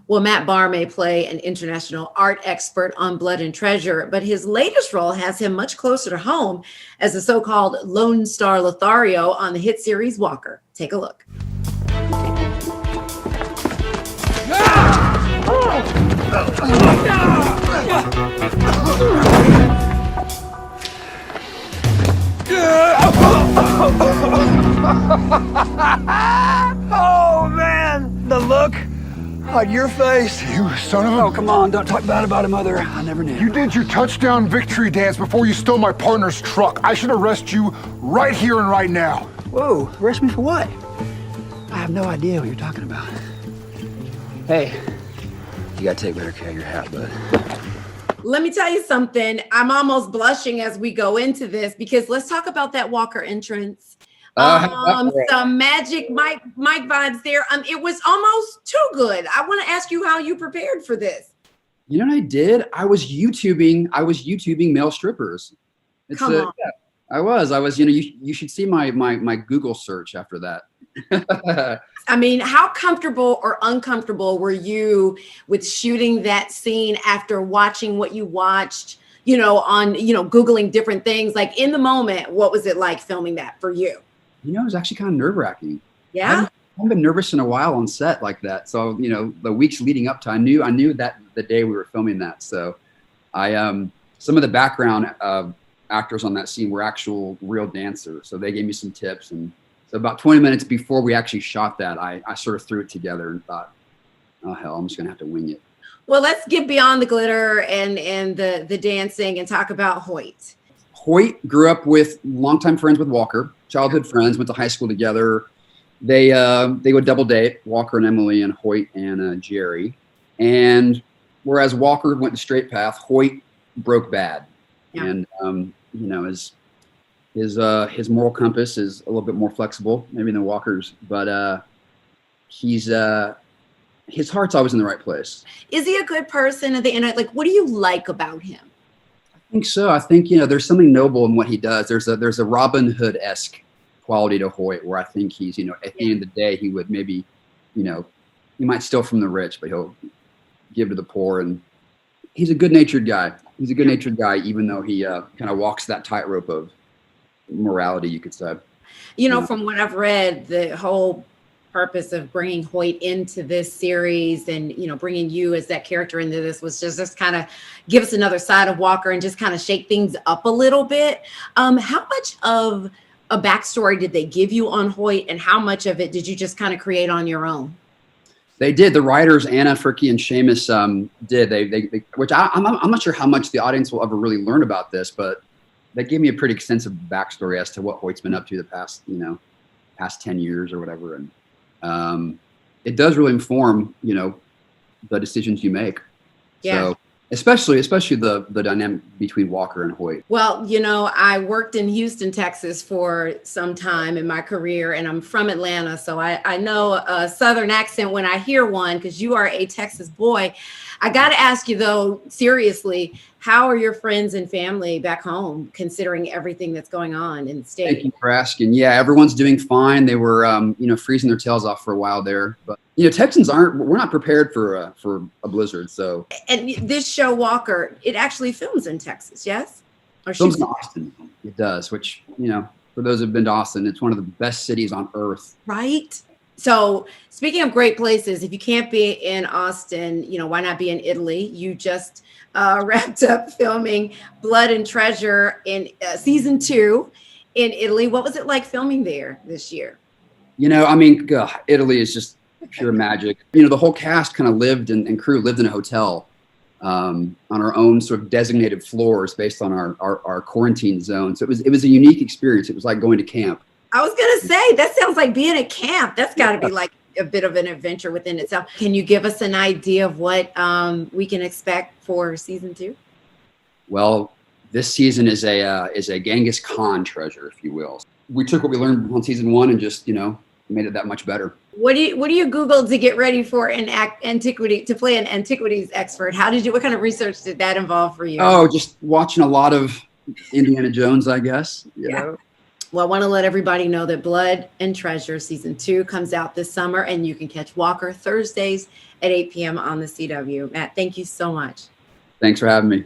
Well, Matt Barr may play an international art expert on Blood and Treasure, but his latest role has him much closer to home as the so-called Lone Star Lothario on the hit series Walker. Take a look. Oh, man! The look on your face. You son of a... Oh, come on, don't talk bad about him, Mother. I never knew. You did your touchdown victory dance before you stole my partner's truck. I should arrest you right here and right now. Whoa, arrest me for what? I have no idea what you're talking about. Hey, you gotta take better care of your hat, bud. Let me tell you something. I'm almost blushing as we go into this because let's talk about that Walker entrance. Some magic Mike vibes there. It was almost too good. I want to ask you how you prepared for this. You know what I did? I was YouTubing male strippers. Come on. Yeah, I was, you should see my Google search after that. I mean, how comfortable or uncomfortable were you with shooting that scene after watching what you watched, on, Googling different things? Like in the moment, what was it like filming that for you? It was actually kind of nerve-wracking. Yeah. I haven't been nervous in a while on set like that. So, the weeks leading up to, I knew that the day we were filming that. So some of the background actors on that scene were actual real dancers. So they gave me some tips. And so about 20 minutes before we actually shot that, I sort of threw it together and thought, oh, hell, I'm just going to have to wing it. Well, let's get beyond the glitter and the dancing and talk about Hoyt. Hoyt grew up with longtime friends with Walker, childhood friends, went to high school together. They would double date, Walker and Emily and Hoyt and Jerry. And whereas Walker went the straight path, Hoyt broke bad. Yeah. And, his moral compass is a little bit more flexible, maybe than Walker's, but his heart's always in the right place. Is he a good person at the end? Like, what do you like about him? I think so. I think, there's something noble in what he does. There's a Robin Hood-esque quality to Hoyt where I think he's, at the end of the day, he would maybe, he might steal from the rich, but he'll give to the poor. And he's a good-natured guy. He's a good-natured guy, even though he kind of walks that tightrope of morality, you could say. From what I've read, the whole purpose of bringing Hoyt into this series and, bringing you as that character into this was just kind of give us another side of Walker and just kind of shake things up a little bit. How much of a backstory did they give you on Hoyt and how much of it did you just kind of create on your own? They did. The writers, Anna, Fricke, and Seamus did. They which I'm not sure how much the audience will ever really learn about this, but they gave me a pretty extensive backstory as to what Hoyt's been up to the past 10 years or whatever. And it does really inform, the decisions you make. Yeah. So especially the dynamic between Walker and Hoyt. Well, I worked in Houston, Texas for some time in my career, and I'm from Atlanta. So I know a Southern accent when I hear one, because you are a Texas boy. I got to ask you, though, seriously, how are your friends and family back home, considering everything that's going on in the state? Thank you for asking. Yeah, everyone's doing fine. They were, freezing their tails off for a while there. But, Texans we're not prepared for a blizzard. So. And this show, Walker, it actually films in Texas, yes? Or films in Austin. It does, which, for those who've been to Austin, it's one of the best cities on earth. Right? So speaking of great places, if you can't be in Austin, why not be in Italy? You just wrapped up filming Blood and Treasure in season 2 in Italy. What was it like filming there this year? Italy is just pure magic. The whole cast kind of lived and crew lived in a hotel on our own sort of designated floors based on our quarantine zone. So it was a unique experience. It was like going to camp. I was going to say, that sounds like being at camp. That's got to be like a bit of an adventure within itself. Can you give us an idea of what we can expect for season 2? Well, this season is a Genghis Khan treasure, if you will. We took what we learned on season 1 and just, made it that much better. What do you Google to get ready for to play an antiquities expert? What kind of research did that involve for you? Oh, just watching a lot of Indiana Jones, I guess. You know? Well, I want to let everybody know that Blood and Treasure season 2 comes out this summer, and you can catch Walker Thursdays at 8 p.m. on the CW. Matt, thank you so much. Thanks for having me.